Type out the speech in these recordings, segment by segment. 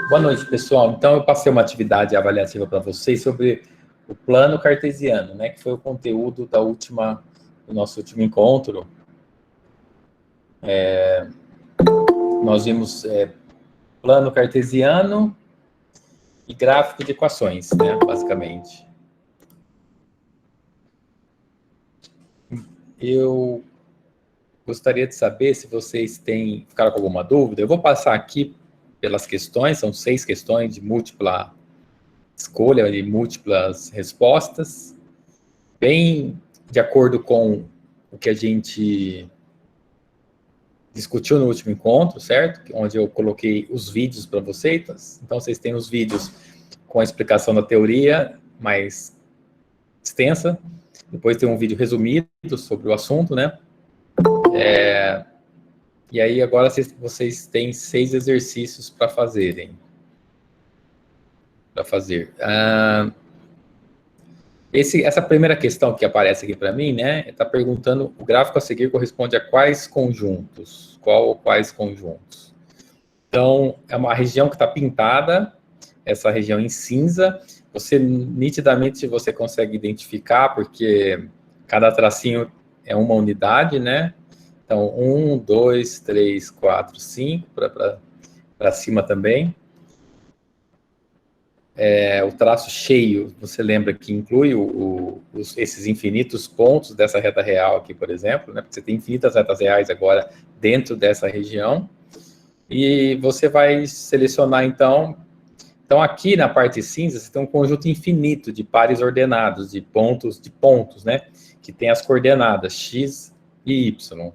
Boa noite, pessoal. Então, eu passei uma atividade avaliativa para vocês sobre o plano cartesiano, né, que foi o conteúdo do nosso último encontro. Nós vimos plano cartesiano e gráfico de equações, né, basicamente. Eu gostaria de saber se vocês ficaram com alguma dúvida. Eu vou passar aqui pelas questões, são 6 questões de múltipla escolha e múltiplas respostas, bem de acordo com o que a gente discutiu no último encontro, certo? Onde eu coloquei os vídeos para vocês. Então, vocês têm os vídeos com a explicação da teoria mais extensa. Depois tem um vídeo resumido sobre o assunto, né? E aí, agora vocês têm 6 exercícios para fazerem. Essa primeira questão que aparece aqui para mim, né, está perguntando, o gráfico a seguir corresponde a quais conjuntos? Quais conjuntos? Então, é uma região que está pintada, essa região em cinza, nitidamente você consegue identificar, porque cada tracinho é uma unidade, né? Então, 1, 2, 3, 4, 5, para cima também. O traço cheio, você lembra que inclui esses infinitos pontos dessa reta real aqui, por exemplo, né? Porque você tem infinitas retas reais agora dentro dessa região. E você vai selecionar, então, aqui na parte cinza, você tem um conjunto infinito de pares ordenados, de pontos, né? Que tem as coordenadas x e y.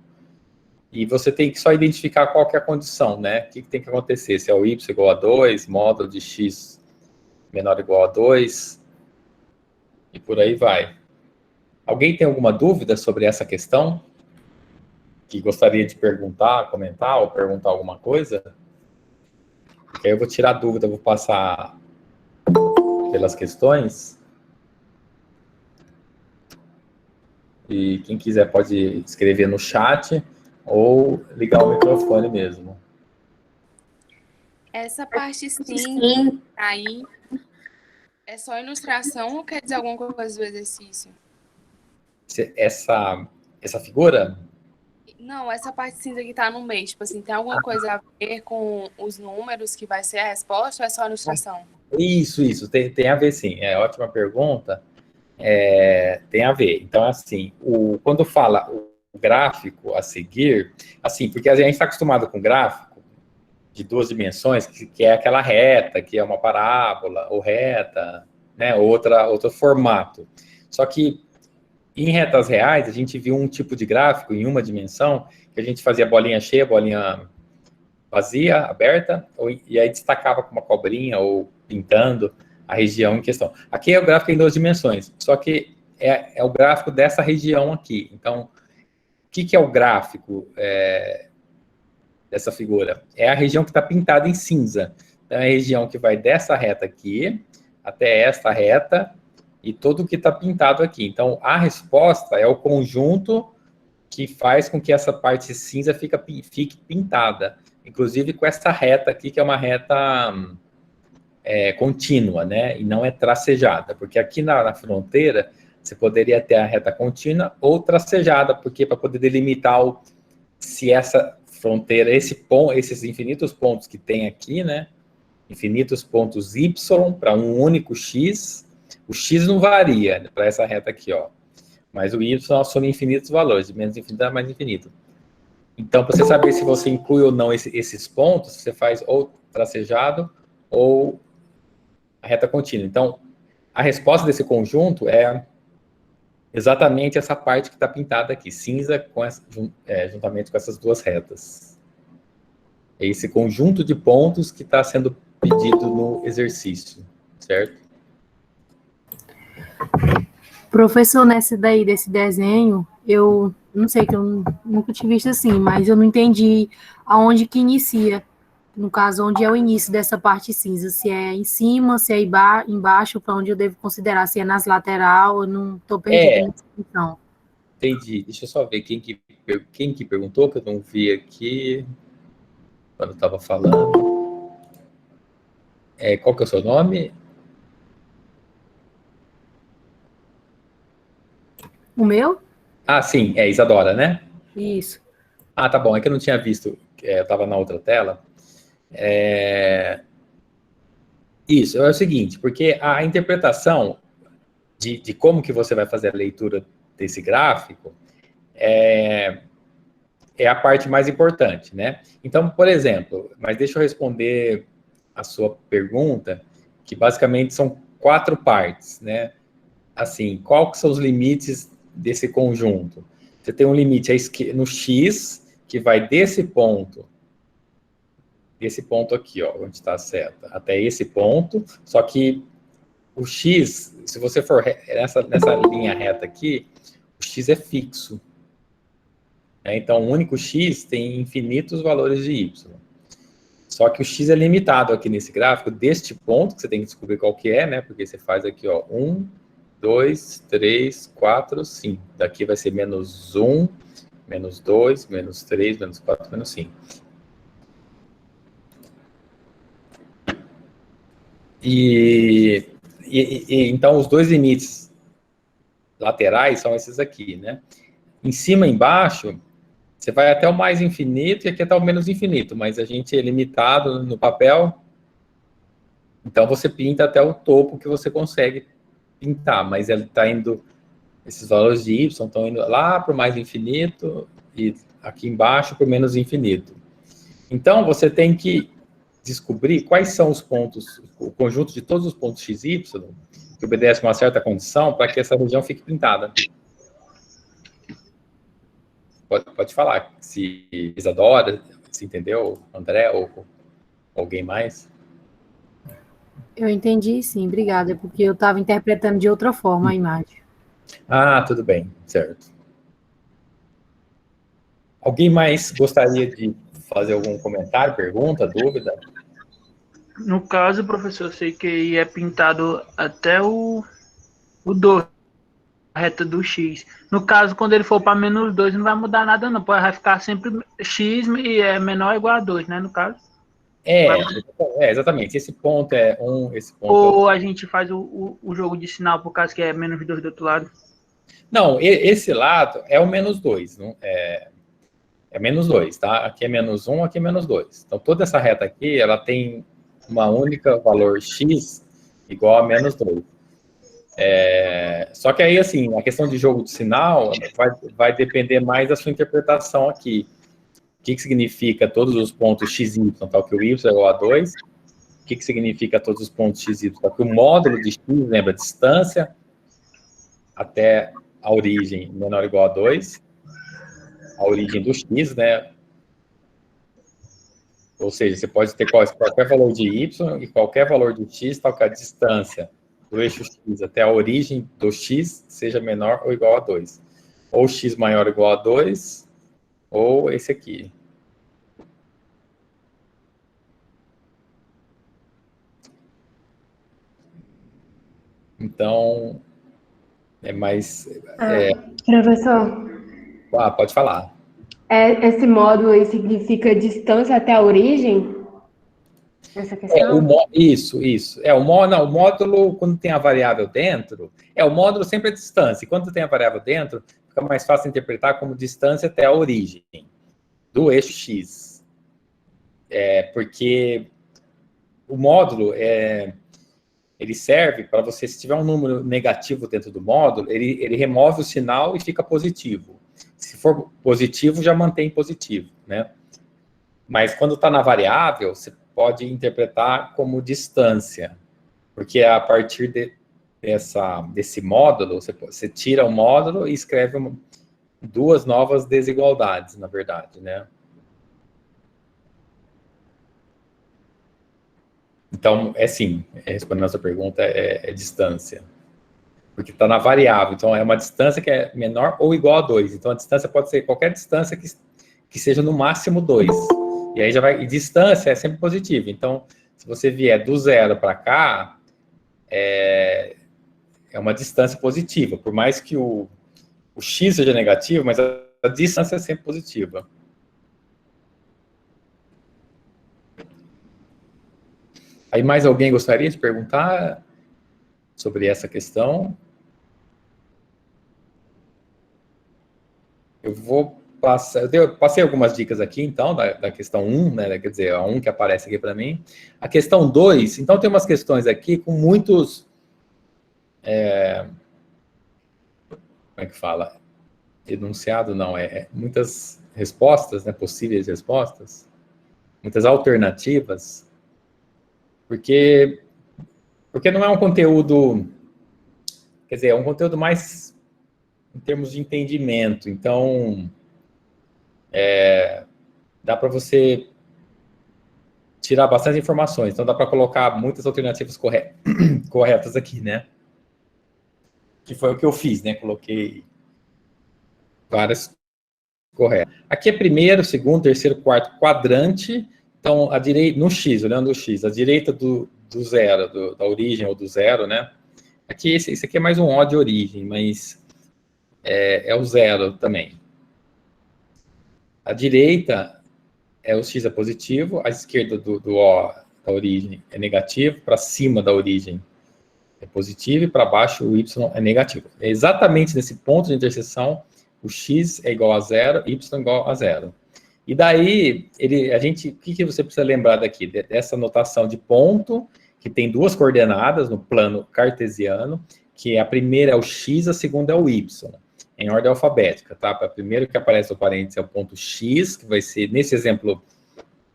E você tem que só identificar qual que é a condição, né? O que tem que acontecer? Se é o y igual a 2, módulo de x menor ou igual a 2, e por aí vai. Alguém tem alguma dúvida sobre essa questão? Que gostaria de perguntar, comentar ou perguntar alguma coisa? Porque aí eu vou tirar a dúvida, vou passar pelas questões. E quem quiser pode escrever no chat ou ligar o microfone mesmo. Essa parte sim, aí é só ilustração ou quer dizer alguma coisa do exercício? Essa figura? Não, essa parte cinza que tá no meio, tipo assim, tem alguma coisa a ver com os números que vai ser a resposta ou é só ilustração? Isso, tem a ver sim, ótima pergunta, tem a ver. Então, assim, quando fala o gráfico a seguir, assim, porque a gente está acostumado com gráfico de 2 dimensões, que é aquela reta, que é uma parábola, ou reta, né, outro formato. Só que em retas reais, a gente viu um tipo de gráfico em uma dimensão, que a gente fazia bolinha cheia, bolinha vazia, aberta, e aí destacava com uma cobrinha ou pintando a região em questão. Aqui é o gráfico em 2 dimensões, só que é o gráfico dessa região aqui. Então, o que é o gráfico dessa figura? É a região que está pintada em cinza. Então, é a região que vai dessa reta aqui até esta reta, e tudo que está pintado aqui. Então, a resposta é o conjunto que faz com que essa parte cinza fique pintada, inclusive com essa reta aqui, que é uma reta contínua, né? E não é tracejada, porque aqui na fronteira você poderia ter a reta contínua ou tracejada, porque para poder delimitar se essa fronteira, esses infinitos pontos que tem aqui, né? Infinitos pontos y para um único x. O x não varia para essa reta aqui, ó. Mas o y assume infinitos valores, de menos infinito a mais infinito. Então, para você saber se você inclui ou não esses pontos, você faz ou tracejado ou a reta contínua. Então, a resposta desse conjunto é exatamente essa parte que está pintada aqui, cinza, juntamente com essas 2 retas. É esse conjunto de pontos que está sendo pedido no exercício, certo? Professor, desse desenho, eu não sei, que eu nunca tinha visto assim, mas eu não entendi aonde que inicia. No caso, onde é o início dessa parte cinza, se é em cima, se é embaixo, para onde eu devo considerar, se é nas lateral, eu não estou perdida nessa questão. Entendi. Deixa eu só ver quem que perguntou, que eu não vi aqui quando eu estava falando. Qual que é o seu nome? O meu? Ah, sim, é Isadora, né? Isso. Ah, tá bom, é que eu não tinha visto, eu estava na outra tela. Isso, é o seguinte, porque a interpretação de como que você vai fazer a leitura desse gráfico é a parte mais importante, né? Então, por exemplo, mas deixa eu responder a sua pergunta, que basicamente são 4 partes, né? Assim, qual que são os limites desse conjunto? Você tem um limite no X, que vai desse ponto aqui, ó, onde está a seta, até esse ponto, só que o X, se você for nessa linha reta aqui, o X é fixo. Né? Então, o único X tem infinitos valores de Y. Só que o X é limitado aqui nesse gráfico, deste ponto, que você tem que descobrir qual que é, né? Porque você faz aqui, ó, 1, 2, 3, 4, 5. Daqui vai ser menos 1, menos 2, menos 3, menos 4, menos 5. Então, os dois limites laterais são esses aqui, né? Em cima e embaixo, você vai até o mais infinito e aqui até o menos infinito, mas a gente é limitado no papel, então você pinta até o topo que você consegue pintar, mas ele está indo, esses valores de y estão indo lá para o mais infinito e aqui embaixo para o menos infinito. Então, você tem que descobrir quais são os pontos, o conjunto de todos os pontos x, y, que obedece a uma certa condição para que essa região fique pintada. Pode falar, se Isadora, se entendeu, André, ou alguém mais? Eu entendi, sim, obrigada, porque eu estava interpretando de outra forma a imagem. Ah, tudo bem, certo. Alguém mais gostaria de fazer algum comentário, pergunta, dúvida? No caso, professor, eu sei que é pintado até o 2, a reta do X. No caso, quando ele for para menos 2, não vai mudar nada, não. Vai ficar sempre X e é menor ou igual a 2, né? No caso. Exatamente. Esse ponto é 1, esse ponto Ou é a gente faz o jogo de sinal por causa que é menos 2 do outro lado. Não, esse lado é o menos 2, não, é menos 2, tá? Aqui é menos 1, aqui é menos 2. Então, toda essa reta aqui, ela tem uma única valor x igual a menos 2. Só que aí, assim, a questão de jogo de sinal vai depender mais da sua interpretação aqui. O que significa todos os pontos x, y, tal que o y é igual a 2? O que significa todos os pontos x, y? Tal que o módulo de x, lembra, distância até a origem menor ou igual a 2, a origem do x, né? Ou seja, você pode ter qualquer valor de y e qualquer valor de x, tal que a distância do eixo x até a origem do x seja menor ou igual a 2. Ou x maior ou igual a 2, ou esse aqui. Então, é mais... Professor, pode falar. esse módulo aí significa distância até a origem? Essa questão? Isso. O módulo, quando tem a variável dentro, o módulo sempre é distância. E quando tem a variável dentro, fica mais fácil interpretar como distância até a origem do eixo x. Porque o módulo, ele serve para você, se tiver um número negativo dentro do módulo, ele remove o sinal e fica positivo. Se for positivo, já mantém positivo, né? Mas quando está na variável, você pode interpretar como distância, porque a partir desse módulo, você tira o módulo e escreve duas novas desigualdades, na verdade, né? Então, sim, respondendo a sua pergunta, é distância. Porque está na variável, então é uma distância que é menor ou igual a 2. Então, a distância pode ser qualquer distância que seja no máximo 2. E aí já vai... E distância é sempre positiva. Então, se você vier do 0 para cá, é uma distância positiva. Por mais que o x seja negativo, mas a distância é sempre positiva. Aí mais alguém gostaria de perguntar sobre essa questão? Eu vou passar, eu passei algumas dicas aqui, então, da questão 1, né, quer dizer, a 1 que aparece aqui para mim. A questão 2, então tem umas questões aqui com muitos, como é que fala? Enunciado, não, muitas respostas, né, possíveis respostas, muitas alternativas, porque não é um conteúdo, quer dizer, é um conteúdo mais em termos de entendimento, então dá para você tirar bastante informações, então dá para colocar muitas alternativas corretas aqui, né? Que foi o que eu fiz, né? Coloquei várias corretas. Aqui é primeiro, segundo, terceiro, quarto quadrante, então a direita, no X, olhando o X, a direita do zero, da origem ou do zero, né? Aqui, esse aqui é mais um O de origem, mas é o zero também. A direita o X é positivo, a esquerda do O da origem é negativo, para cima da origem é positivo e para baixo o Y é negativo. É exatamente nesse ponto de interseção, o X é igual a zero, Y é igual a zero. E daí, o que você precisa lembrar daqui? Dessa notação de ponto, que tem duas coordenadas no plano cartesiano, que a primeira é o X, a segunda é o Y, em ordem alfabética, tá? A primeira que aparece no parênteses é o ponto X, que vai ser, nesse exemplo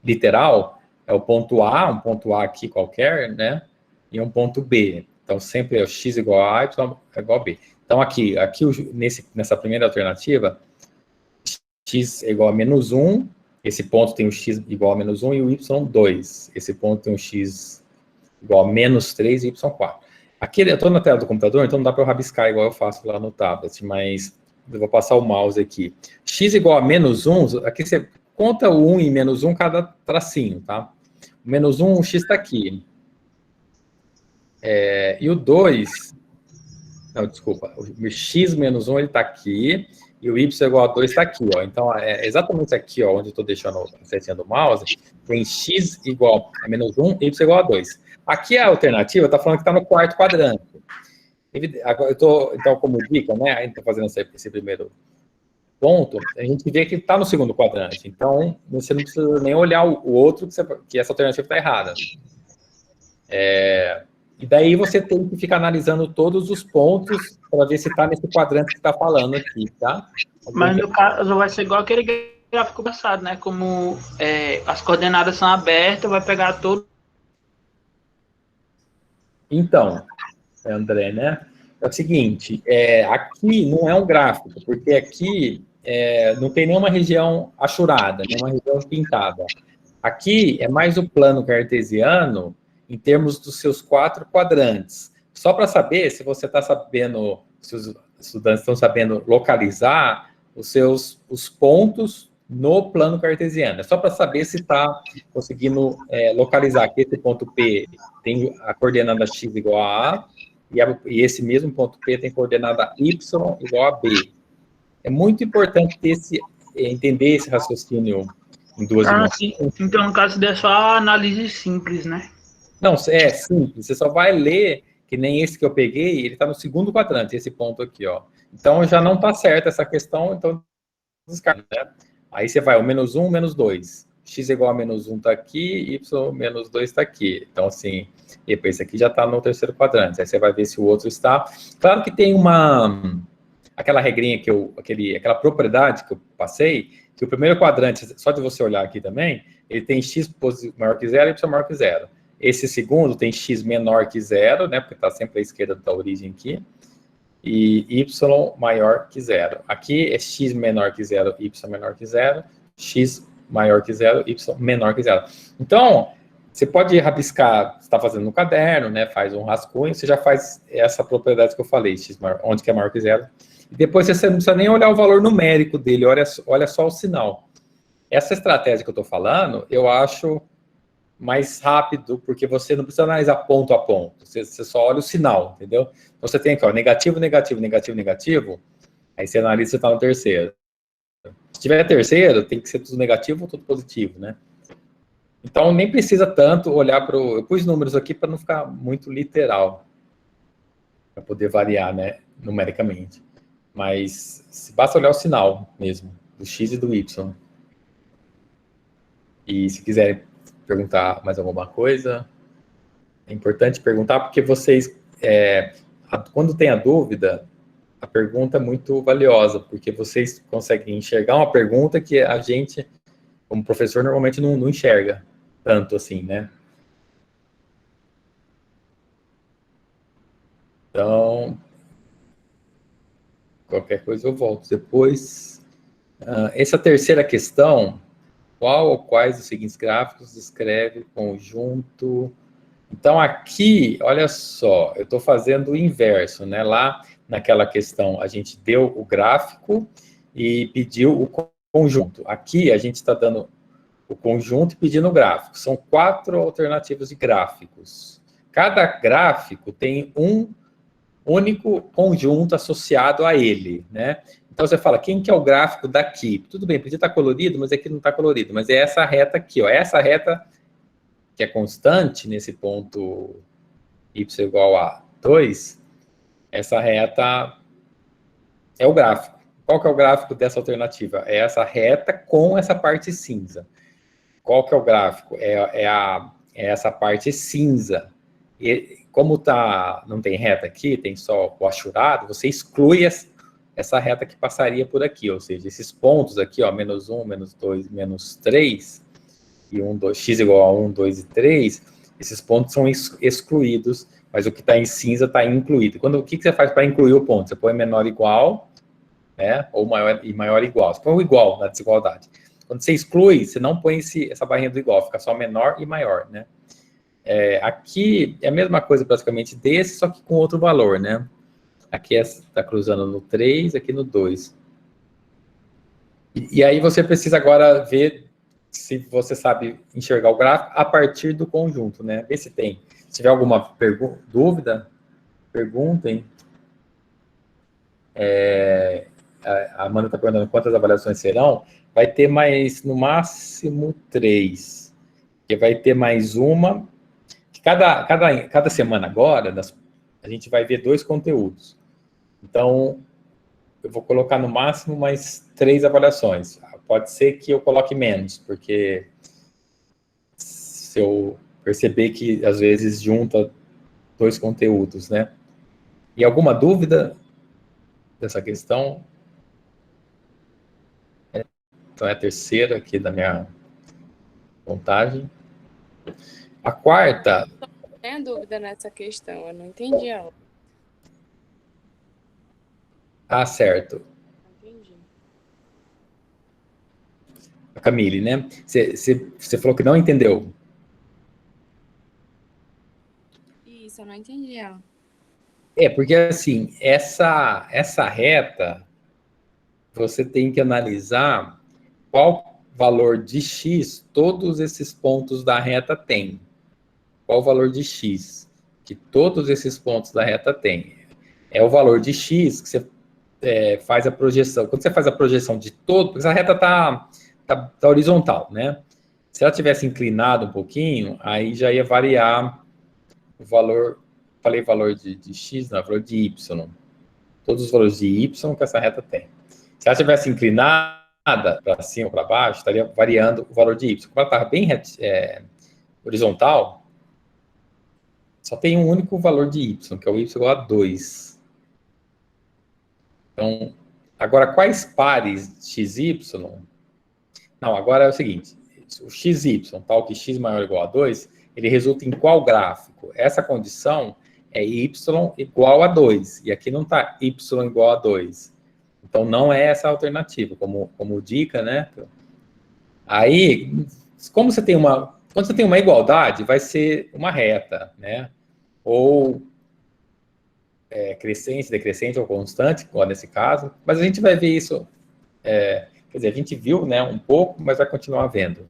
literal, é o ponto A, um ponto A aqui qualquer, né? E um ponto B. Então, sempre é o X igual a Y é igual a B. Então, aqui nessa primeira alternativa, X é igual a menos 1, esse ponto tem o X igual a menos 1 e o Y 2. Esse ponto tem o X igual a menos 3 e Y 4. Aqui eu estou na tela do computador, então não dá para eu rabiscar igual eu faço lá no tablet, mas eu vou passar o mouse aqui. X igual a menos 1, aqui você conta o 1 e menos 1 cada tracinho, tá? O menos 1, o X está aqui. E o 2, não, desculpa, o X menos 1 ele está aqui, e o Y igual a 2 está aqui, ó. Então, é exatamente aqui, ó, onde eu estou deixando a setinha do mouse, tem X igual a menos 1, Y igual a 2. Aqui a alternativa está falando que está no quarto quadrante. Agora, então, como dica, né, a gente está fazendo esse primeiro ponto, a gente vê que está no segundo quadrante. Então, você não precisa nem olhar o outro, que essa alternativa está errada. E daí você tem que ficar analisando todos os pontos para ver se está nesse quadrante que está falando aqui, tá? Mas no caso vai ser igual aquele gráfico passado, né? Como as coordenadas são abertas, vai pegar todo. Então, André, né? É o seguinte, aqui não é um gráfico, porque aqui não tem nenhuma região achurada, nenhuma região pintada. Aqui é mais o plano cartesiano em termos dos seus 4 quadrantes. Só para saber se você está sabendo, se os estudantes estão sabendo localizar os pontos no plano cartesiano. É só para saber se está conseguindo localizar que esse ponto P tem a coordenada x igual a A, e esse mesmo ponto P tem coordenada y igual a B. É muito importante entender esse raciocínio em duas dimensões. Então, no caso é só a análise simples, né? Não, é simples. Você só vai ler, que nem esse que eu peguei, ele está no segundo quadrante, esse ponto aqui, ó. Então, já não está certa essa questão, então descarta, né? Aí você vai, o menos 1, menos 2. X igual a menos 1 está aqui, Y menos 2 está aqui. Então, assim, esse aqui já está no terceiro quadrante. Aí você vai ver se o outro está. Claro que tem aquela regrinha aquela propriedade que eu passei, que o primeiro quadrante, só de você olhar aqui também, ele tem X maior que 0 e Y maior que 0. Esse segundo tem X menor que 0, né? Porque está sempre à esquerda da origem aqui. E Y maior que 0. Aqui é X menor que 0, Y menor que 0. X maior que 0, Y menor que 0. Então, você pode rabiscar, você está fazendo no caderno, né? Faz um rascunho, você já faz essa propriedade que eu falei, X maior, onde que é maior que 0. E depois você não precisa nem olhar o valor numérico dele, olha só o sinal. Essa estratégia que eu estou falando, eu acho mais rápido, porque você não precisa analisar ponto a ponto, você só olha o sinal, entendeu? Então você tem aqui, ó, negativo, negativo, negativo, negativo, aí você analisa se você está no terceiro. Se tiver terceiro, tem que ser tudo negativo ou tudo positivo, né? Então, nem precisa tanto olhar para o... Eu pus números aqui para não ficar muito literal, para poder variar, né, numericamente. Mas basta olhar o sinal mesmo, do X e do Y. E se quiserem perguntar mais alguma coisa, é importante perguntar, porque vocês, quando tem a dúvida, a pergunta é muito valiosa, porque vocês conseguem enxergar uma pergunta que a gente, como professor, normalmente não enxerga tanto assim, né? Então, qualquer coisa eu volto depois. Essa terceira questão, qual ou quais dos seguintes gráficos descreve o conjunto? Então, aqui, olha só, eu estou fazendo o inverso, né? Lá naquela questão, a gente deu o gráfico e pediu o conjunto. Aqui, a gente está dando o conjunto e pedindo o gráfico. São 4 alternativas de gráficos. Cada gráfico tem um único conjunto associado a ele, né? Então, você fala, quem que é o gráfico daqui? Tudo bem, podia estar colorido, mas aqui não está colorido. Mas é essa reta aqui, ó. Essa reta que é constante nesse ponto y igual a 2, essa reta é o gráfico. Qual que é o gráfico dessa alternativa? É essa reta com essa parte cinza. Qual que é o gráfico? É essa parte cinza. E como não tem reta aqui, tem só o achurado, você exclui essa reta que passaria por aqui, ou seja, esses pontos aqui, ó, menos 1, menos 2, menos 3, e 1, 2, x igual a 1, 2 e 3, esses pontos são excluídos, mas o que está em cinza está incluído. O que você faz para incluir o ponto? Você põe menor igual, né, ou maior e maior igual. Você põe o igual na desigualdade. Quando você exclui, você não põe essa barrinha do igual, fica só menor e maior, né? Aqui é a mesma coisa praticamente desse, só que com outro valor, né? Aqui está cruzando no 3, aqui no 2. E aí você precisa agora ver se você sabe enxergar o gráfico a partir do conjunto, né? Vê se tem. Se tiver alguma dúvida, perguntem. A Amanda está perguntando quantas avaliações serão. Vai ter mais, no máximo, 3. Porque vai ter mais uma. Cada semana agora, a gente vai ver 2 conteúdos. Então, eu vou colocar no máximo mais 3 avaliações. Pode ser que eu coloque menos, porque se eu perceber que, às vezes, junta 2 conteúdos, né? E alguma dúvida dessa questão? Então, é a terceira aqui da minha contagem. A quarta... Tem dúvida nessa questão, eu não entendi ela. Certo. Entendi. A Camille, né? Você falou que não entendeu. Isso, eu não entendi ela. Porque, assim, essa reta, você tem que analisar qual valor de x todos esses pontos da reta têm. Qual o valor de x que todos esses pontos da reta têm. É o valor de x que você faz a projeção. Quando você faz a projeção de todo, porque essa reta tá horizontal, né? Se ela tivesse inclinado um pouquinho, aí já ia variar o valor, falei valor de x, não, valor de y. Todos os valores de y que essa reta tem. Se ela tivesse inclinada para cima ou para baixo, estaria variando o valor de y. Como ela estava bem horizontal, só tem um único valor de y, que é o y igual a 2. Então, agora, quais pares xy? Não, agora é o seguinte, o xy, tal que x maior ou igual a 2, ele resulta em qual gráfico? Essa condição é y igual a 2, e aqui não está y igual a 2. Então, não é essa a alternativa, como dica, né? Aí, quando você tem uma igualdade, vai ser uma reta, né? Ou crescente, decrescente ou constante, igual nesse caso, mas a gente vai ver isso, quer dizer, a gente viu, né, um pouco, mas vai continuar vendo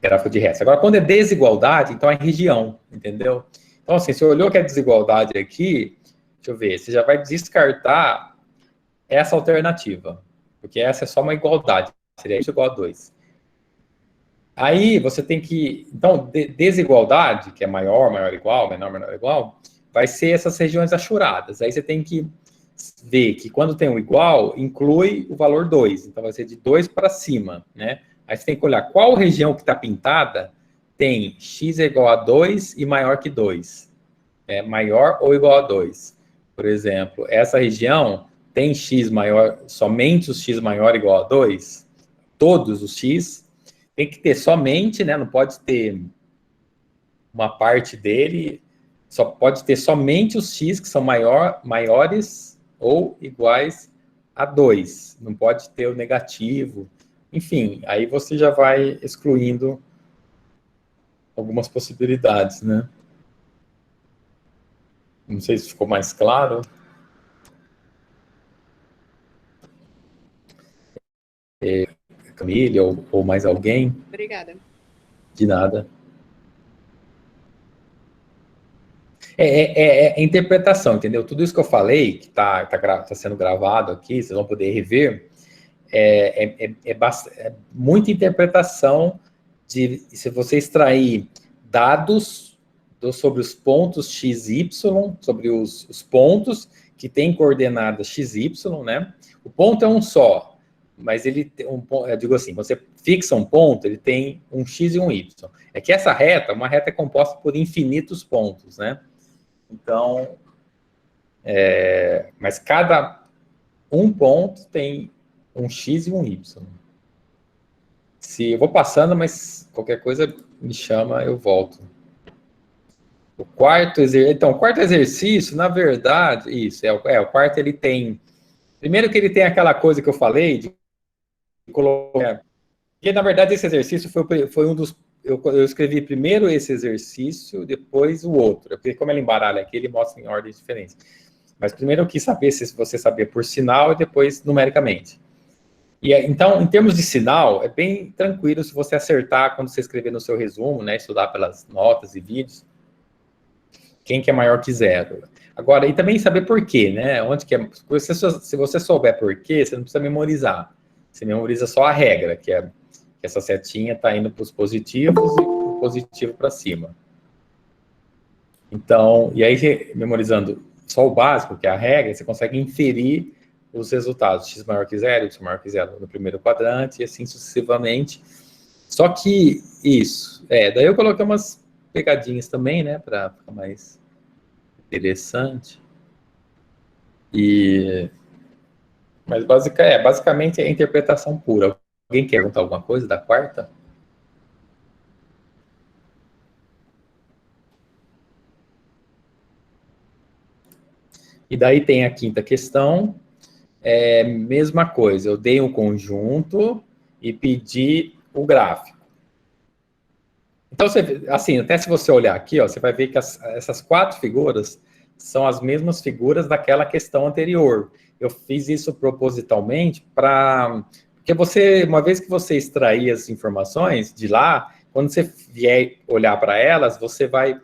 gráfico de resta. Agora, quando é desigualdade, então é região, entendeu? Então, assim, você olhou que é desigualdade aqui, deixa eu ver, você já vai descartar essa alternativa, porque essa é só uma igualdade, seria isso igual a 2. Aí você tem que... Então, desigualdade, que é maior, maior, igual, menor, menor, igual, vai ser essas regiões achuradas. Aí você tem que ver que quando tem um igual, inclui o valor 2. Então, vai ser de 2 para cima, né? Aí você tem que olhar qual região que está pintada tem x é igual a 2 e maior que 2. É maior ou igual a 2. Por exemplo, essa região tem x maior, somente os x maior ou igual a 2? Todos os x... Tem que ter somente, né? Não pode ter uma parte dele, só pode ter somente os x que são maiores ou iguais a 2. Não pode ter o negativo. Enfim, aí você já vai excluindo algumas possibilidades, né? Não sei se ficou mais claro. Camille ou mais alguém? Obrigada. De nada. É interpretação, entendeu? Tudo isso que eu falei, que tá sendo gravado aqui, vocês vão poder rever, é muita interpretação de se você extrair dados sobre os pontos x, y, sobre os pontos que têm coordenadas x, y, né? O ponto é um só, mas ele tem eu digo assim, você fixa um ponto, ele tem um x e um y. É que essa reta, uma reta é composta por infinitos pontos, né? Então, mas cada um ponto tem um x e um y. Se eu vou passando, mas qualquer coisa me chama, eu volto. O quarto exercício, então, o quarto exercício, na verdade, isso, o quarto ele tem, primeiro que ele tem aquela coisa que eu falei, de colocar, porque na verdade esse exercício foi um dos, eu escrevi primeiro esse exercício, depois o outro, porque como ele embaralha aqui, ele mostra em ordens diferentes. Mas primeiro eu quis saber se você sabia por sinal e depois numericamente. E então, em termos de sinal, é bem tranquilo se você acertar quando você escrever no seu resumo, né, estudar pelas notas e vídeos, quem que é maior que 0. Agora, e também saber por quê, né, onde que é, se você souber por quê, você não precisa memorizar. Você memoriza só a regra, que é que essa setinha está indo para os positivos e o positivo para cima. Então, e aí, memorizando só o básico, que é a regra, você consegue inferir os resultados. X maior que 0, Y maior que 0 no primeiro quadrante, e assim sucessivamente. Só que isso, daí eu coloquei umas pegadinhas também, né, para ficar mais interessante. Mas basicamente é interpretação pura. Alguém quer perguntar alguma coisa da quarta? E daí tem a quinta questão, mesma coisa, eu dei um conjunto e pedi o gráfico. Então, assim, até se você olhar aqui, ó, você vai ver que essas 4 figuras são as mesmas figuras daquela questão anterior. Eu fiz isso propositalmente porque uma vez que você extrair as informações de lá, quando você vier olhar para elas, você vai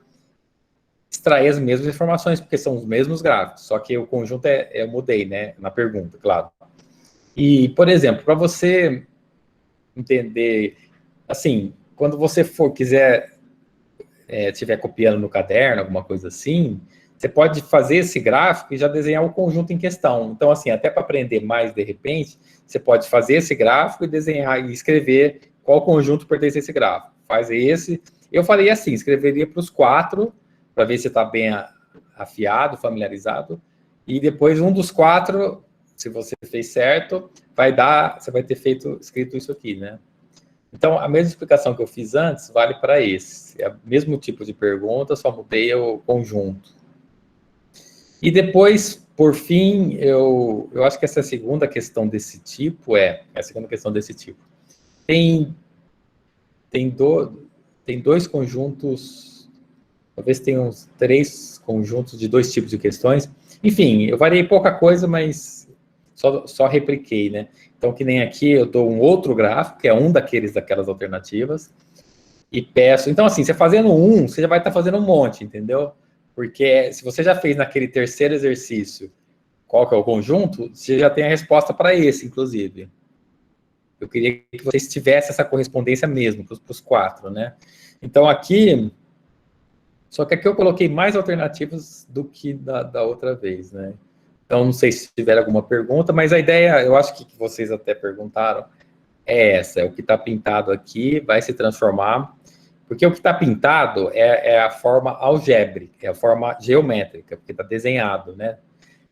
extrair as mesmas informações, porque são os mesmos gráficos, só que o conjunto eu mudei, né, na pergunta, claro. E, por exemplo, para você entender, assim, quando você estiver copiando no caderno, alguma coisa assim, você pode fazer esse gráfico e já desenhar o conjunto em questão. Então, assim, até para aprender mais de repente, você pode fazer esse gráfico e desenhar e escrever qual conjunto pertence a esse gráfico. Faz esse. Eu faria assim, escreveria para os 4, para ver se está bem afiado, familiarizado, e depois um dos 4, se você fez certo, você vai ter escrito isso aqui, né? Então, a mesma explicação que eu fiz antes vale para esse. É o mesmo tipo de pergunta, só mudei o conjunto. E depois, por fim, eu acho que essa segunda questão desse tipo tem 2 conjuntos, talvez tenha uns 3 conjuntos de 2 tipos de questões. Enfim, eu variei pouca coisa, mas só repliquei, né? Então, que nem aqui, eu dou um outro gráfico, que é um daquelas alternativas, e peço... Então, assim, você fazendo você já vai estar fazendo um monte, entendeu? Porque se você já fez naquele terceiro exercício qual que é o conjunto, você já tem a resposta para esse, inclusive. Eu queria que vocês tivessem essa correspondência mesmo, para os 4, né? Então, aqui... Só que aqui eu coloquei mais alternativas do que da outra vez, né? Então, não sei se tiver alguma pergunta, mas a ideia, eu acho que vocês até perguntaram, é essa, é o que está pintado aqui, vai se transformar, porque o que está pintado é a forma algébrica, é a forma geométrica, porque está desenhado, né?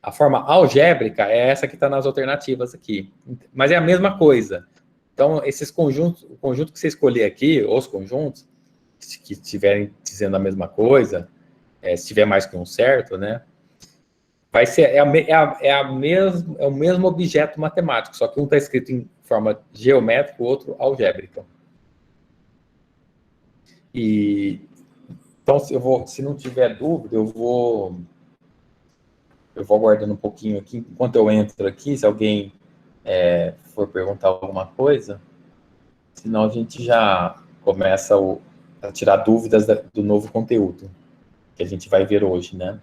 A forma algébrica é essa que está nas alternativas aqui, mas é a mesma coisa. Então, esses conjuntos, o conjunto que você escolher aqui, os conjuntos, que estiverem dizendo a mesma coisa, se tiver mais que um certo, né? Vai ser, é o mesmo objeto matemático, só que um está escrito em forma geométrica, o outro algébrica. E, então, se não tiver dúvida, eu vou aguardando um pouquinho aqui, enquanto eu entro aqui, se alguém for perguntar alguma coisa, senão a gente já começa a tirar dúvidas do novo conteúdo que a gente vai ver hoje, né?